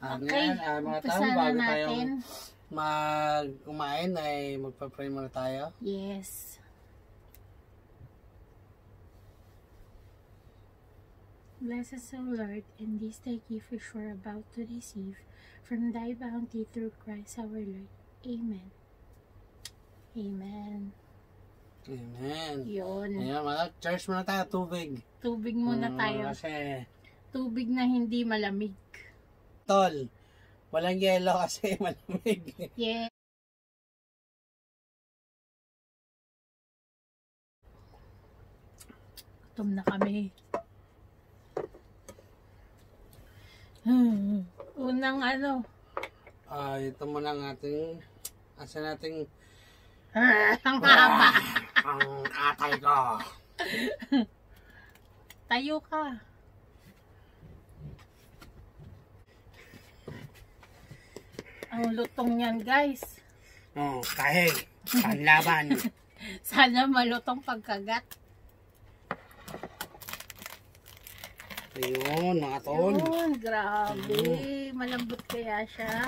Okay, mga tao, bago tayong kumain ay magpa-pray muna tayo. Yes. Bless us, O Lord, and this thy gift which we're about to receive from thy bounty through Christ our Lord. Amen. Amen. Amen. Yun. Ayan, church muna tayo, tubig. Tubig muna tayo. Kasi tubig na hindi malamig. Tol, walang yelo kasi malamig. Yeah. Gutom na kami. Unang ano? Ito muna ang ating, Ang haba. Ang atay ko. Tayo ka. Ang lutong yan, guys. Kahit, panlaban. Sana malutong pagkagat. Ayun, mga tol. Ayun, grabe. Malambot kaya siya.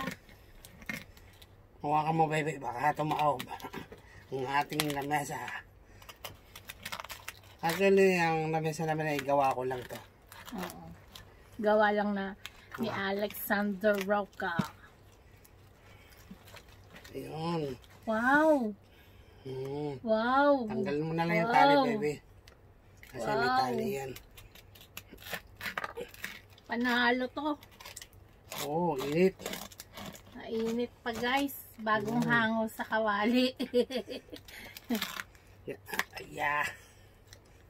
Hawakan mo, baby. Baka tumaob ang ating lamesa. Actually, ang lamesa namin ay gawa ko lang to. Oo. Gawa lang na ni Alexander Roca. Ayun. Wow. Wow. Tanggalin mo na lang yung tali, baby. Kasi may tali yan. Panalo to. Oo, init. Mainit pa, guys. Bagong hango sa kawali. Yeah.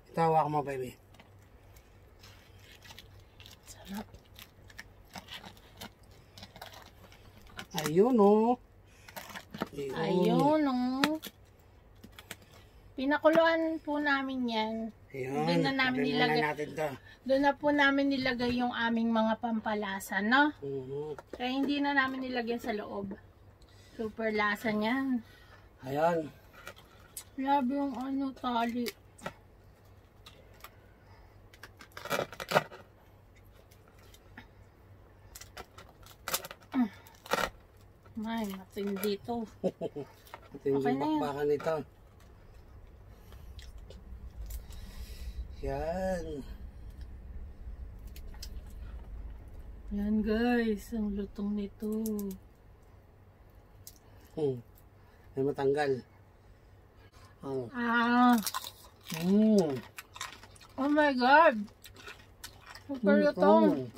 Ito, hawak mo, baby. Sarap. Ayun, oh. Ayun, oh. Pinakuluan po namin yan. Ayun. Doon na namin nilagay. Doon na po namin nilagay yung aming mga pampalasa, no? Kaya hindi na namin nilagyan sa loob. Super lasa niyan. Ayan. Grabe yung ano, tali. May, matindi to. Matindi Okay na yan. bakbakan ito. Yan. Yan, guys, ang lutong nito. May matanggal. Oh my God! Super lutong.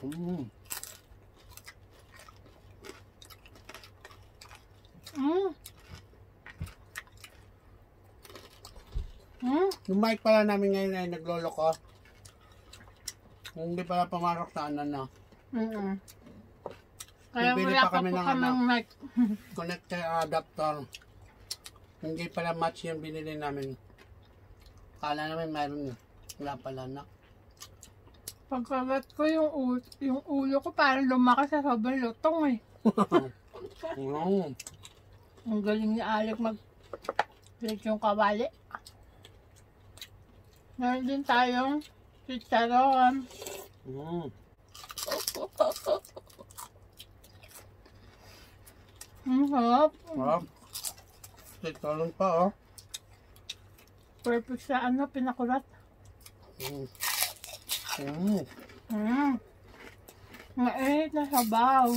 Yung mic pala namin ngayon ay nagloloko. Hindi pala pamarok sa ano. Kaya wala pa po kaming mic. Connector adapter. Hindi pala match yung binili namin. Kala namin mayroon yun. Wala pala na. Pagkagat ko yung ulo ko parang lumaki sa sobrang lutong eh. Ang galing ni Alec mag-plate yung kawali. Meron din tayong chicharon. Sarap. Sarap. Chicharon pa, oh. Perfect sa ano, pinakulat. Mainit na sabaw.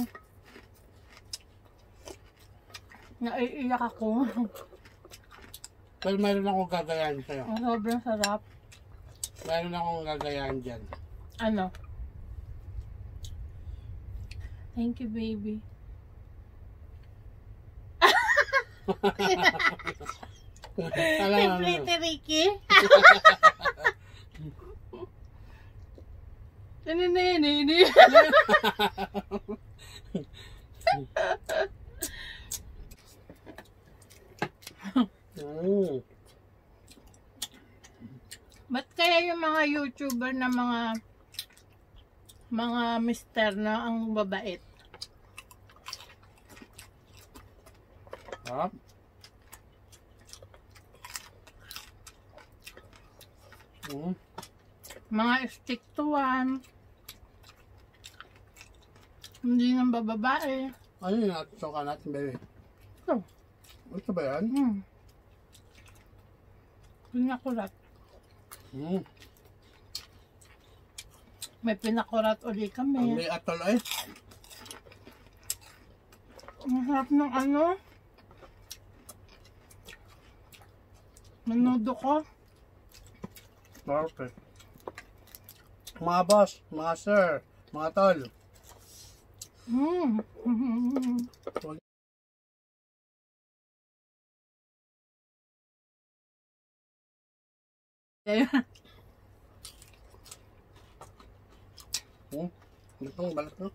Naiiyak ako. Pero mayroon akong gagayahin sa'yo. Ang sobrang sarap. Mayroon akong gagayahin dyan. Ano? Thank you, baby. Simplete, Ricky. Nini. Ba't kaya yung mga YouTuber na mga mister na ang babait? Mga stick to one. Hindi nang bababae. Ano yung natutukan natin, baby? Ito. Ito ba yan? Pinakurat. Hmm. May pinakurat ulit kami. May atol ay. Ang sarap ng ano. Menudo ko. Perfect. Mga boss, mga sir, mga tol. Itong balat no?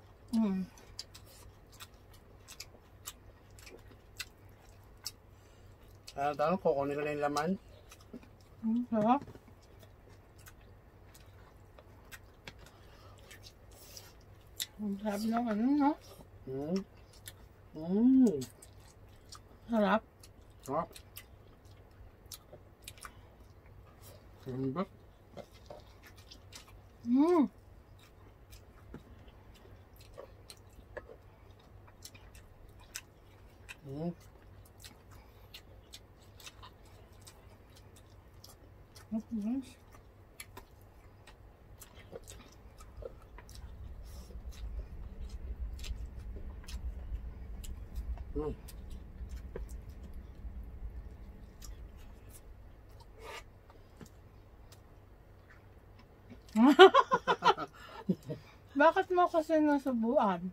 Tanong ko kung nila yung laman. Sarap. Ang sarap ng ano, no? Sarap. Sarap. Lambot. Nice. Bakit mo kasi nasubuan?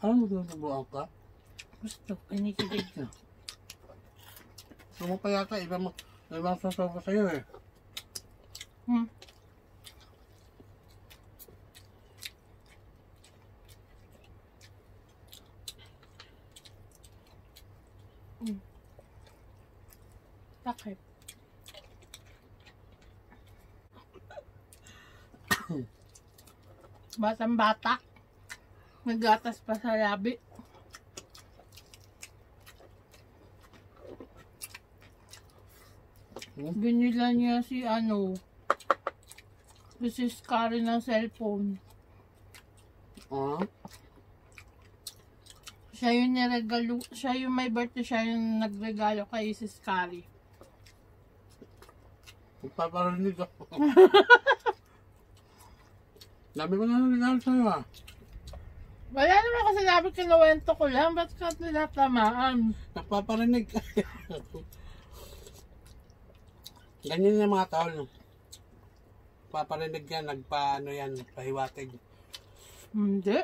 Ano magsusubuan ka? Gusto, kinikilig na. Gusto mo pa yata, ibang susubo sa'yo eh. Takip. Batang bata. Naggatas pa sa labi. Binila niya si si Scary ng cellphone. Siya yung niregalo, siya yung may birthday, siya yung nagregalo kay si Scary. Magpaparinig ako. Dami ko na regalo sa'yo ah. Wala naman kasi sinabi, kinuwento ko lang. Ba't ka tinatamaan? Nagpaparinig ka. Ganyan yung mga tao. Paparinig yan, yan, pahiwatig. Hindi.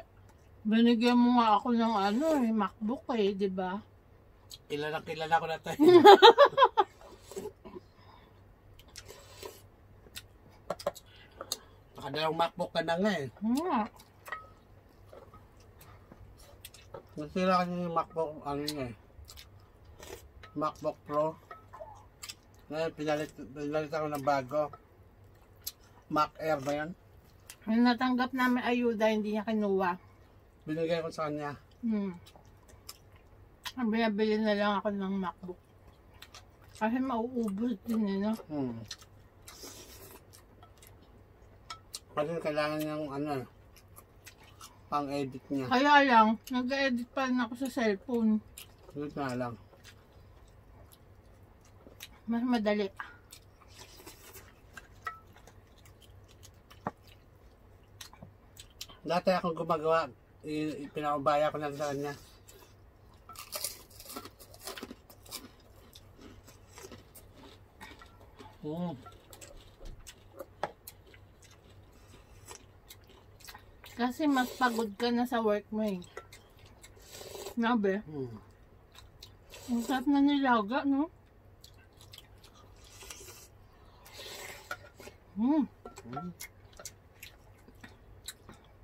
Binigyan mo nga ako ng MacBook di ba? Kilala ko na tayo. Nakadalawang MacBook ka na nga eh. Nasira kasi yung MacBook, MacBook Pro. Ngayon, pinalit ako ng bago. Mac Air ba yan? Yung natanggap namin ayuda, hindi niya kinuha. Binigay ko sa kanya. Binabili na lang ako ng MacBook. Kasi mauubos din no? Kasi kailangan niyang pang-edit niya. Kaya lang, nag-edit pa rin ako sa cellphone. Edit na lang. Mas madali. Dati akong gumagawa, pinaubaya ko lang sa kanya. Kasi mas pagod ka na sa work mo eh. Nabe? Ang sarap na nilaga, no?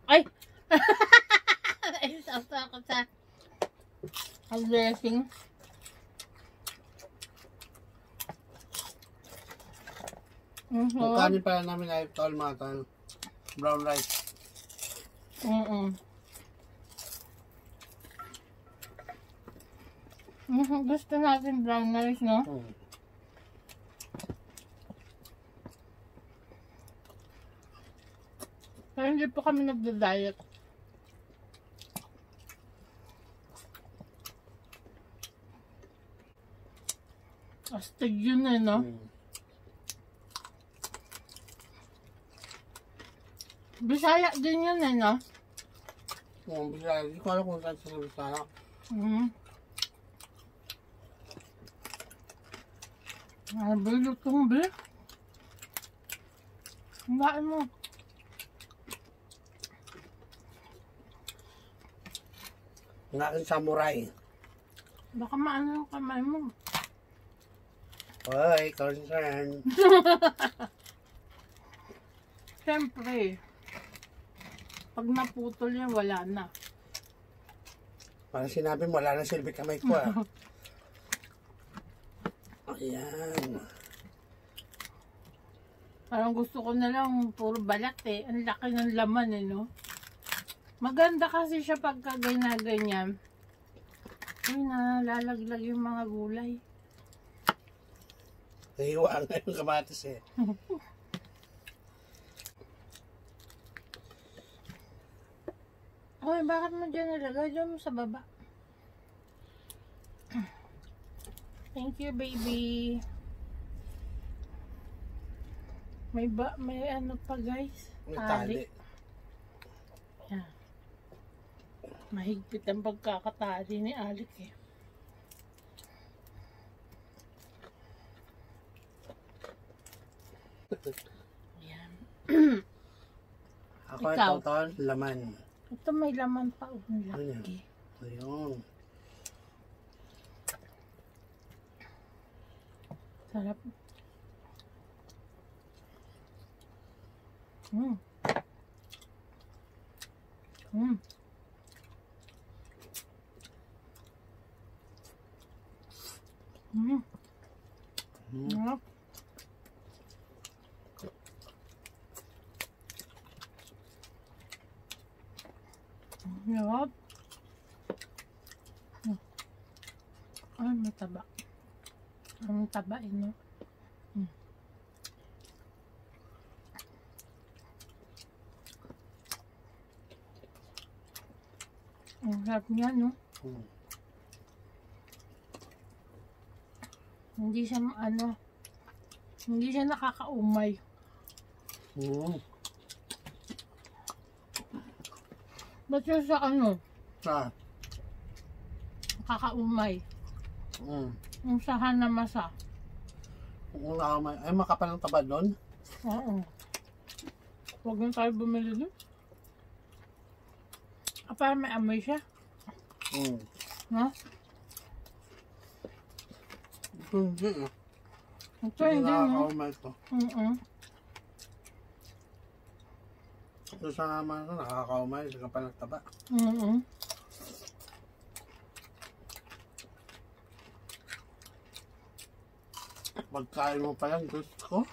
Ay! Ay, sasa ako sa dressing. Ang kanin pala namin ay tol mga tol. Brown rice. Gusto natin brown rice, no? Pero hindi Hindi po kami nagda-diet. Astig yun eh, no? Bisaya din yun eh, no? Oo, Bisaya. Hindi ko alam kung saan sa Bisaya. Ano ba yung lutong, be? Hingaan mo. Ang aking samurai. Baka maano yung kamay mo. Hoy, concern. Siyempre, pag naputol yan, wala na. Parang sinabi mo, wala na silbi kamay ko ah. Ayan. Parang gusto ko na lang puro balat eh. Ang laki ng laman eh, no? Maganda kasi siya pagka ganyan. Uy, nalalaglag yung mga gulay. Nahiwaan na yung kamatis eh. Uy, bakit mo dyan nalagay? Diyan mo sa baba. Thank you, baby. May ano pa, guys? May tali. Yan. Mahigpit ang pagkakatali ni Alik eh. Yan. Ako ito, Ton, laman. Ito may laman pa. Ang laki. Ayun. Sarap. Sarap. Sarap. Ay, mataba. Ang tabain, no? Ang sarap niya, no? Hindi siya, hindi siya nakakaumay. Ba't siya sa nakakaumay? Yung sahan na masa. Ay, makapal ang taba doon? Oo. Huwag na tayo bumili doon. Parang may amoy siya. No? Ito hindi eh. Ito hindi, no? Nakakaumay ito. Ito sa naman ito, nakakaumay. Sa kapal ang taba. Pagkain mo pa lang, Diyos ko.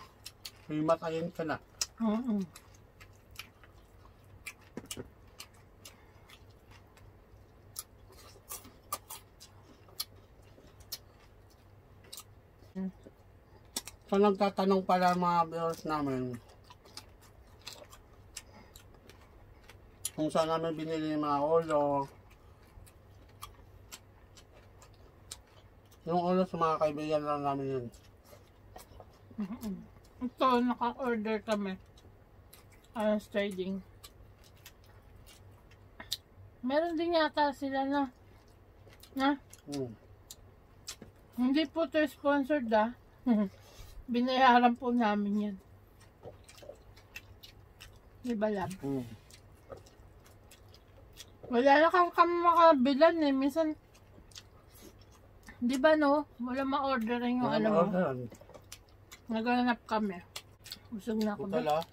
Himatayin ka na. So nagtatanong pala mga viewers namin kung saan namin binili yung mga ulo. Yung ulo sa mga kaibigan lang namin yun. Ito, naka-order kami. Trading. Meron din yata sila na. Hindi po ito sponsored ah. Binayaran po namin yan. Diba, lab? Wala na kami makabilan eh. Minsan, di ba no? Wala ma-orderin yung alam mo. Naghanap kami. Usog na ako ba?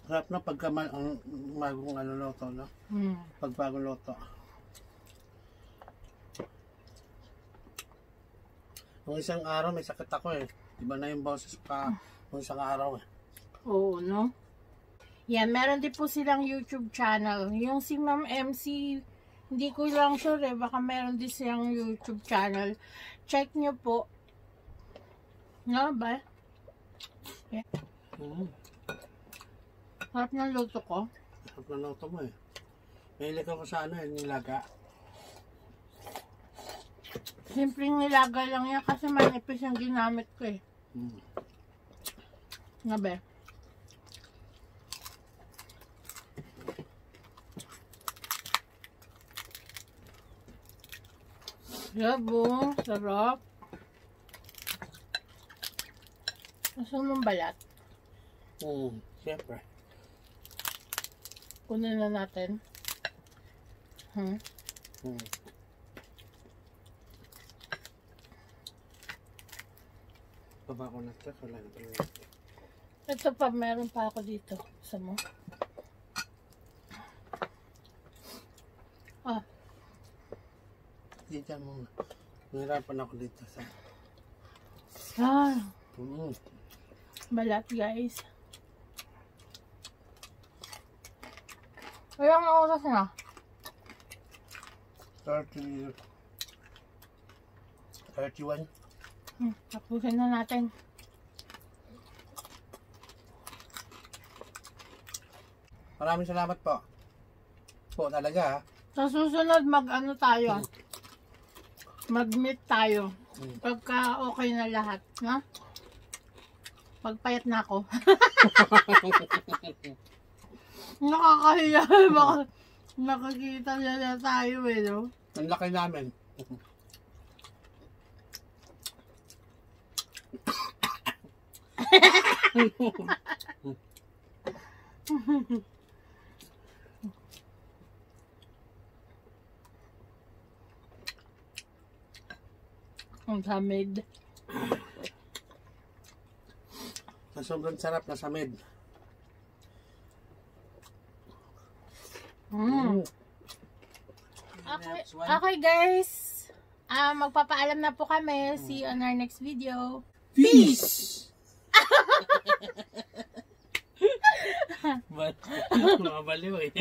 Sarap na pagka ang bagong loto, no? Pag bagong loto. Nung isang araw may sakit ako eh. Iba na yung boses pa nung isang araw eh. Oo, no? Yan, meron din po silang YouTube channel. Yung si Ma'am MC, hindi ko lang sure eh. Baka meron din silang YouTube channel. Check nyo po. Nga ba? Yeah. Harap ng luto ko. Harap ng luto mo eh. Mahilig ako sa ano eh, nilaga. Simpleng nilaga lang yan kasi manipis yung ginamit ko eh. Nga ba? Yabong, sarap. Gusto mong balat? Siyempre. Kunin na natin. Baba ko na ito. Wala na ito. Ito pa, meron pa ako dito. Gusto mo? Ah. Dito mo. Nahirapan ako dito sa... Balat guys. Ilang oras na? 31. Tapusin na natin. Maraming salamat po. Po talaga ha. Sa susunod mag-ano tayo. Mag-meet tayo. Pagka okay na lahat. Ha? Pagpayat na ako. Nakakahiya. Baka nakakita na tayo eh, no? Ang laki namin. Ang samid. Sobrang sarap na samid. Okay guys. Magpapaalam na po kami. See you on our next video. Peace! Mabaliw eh.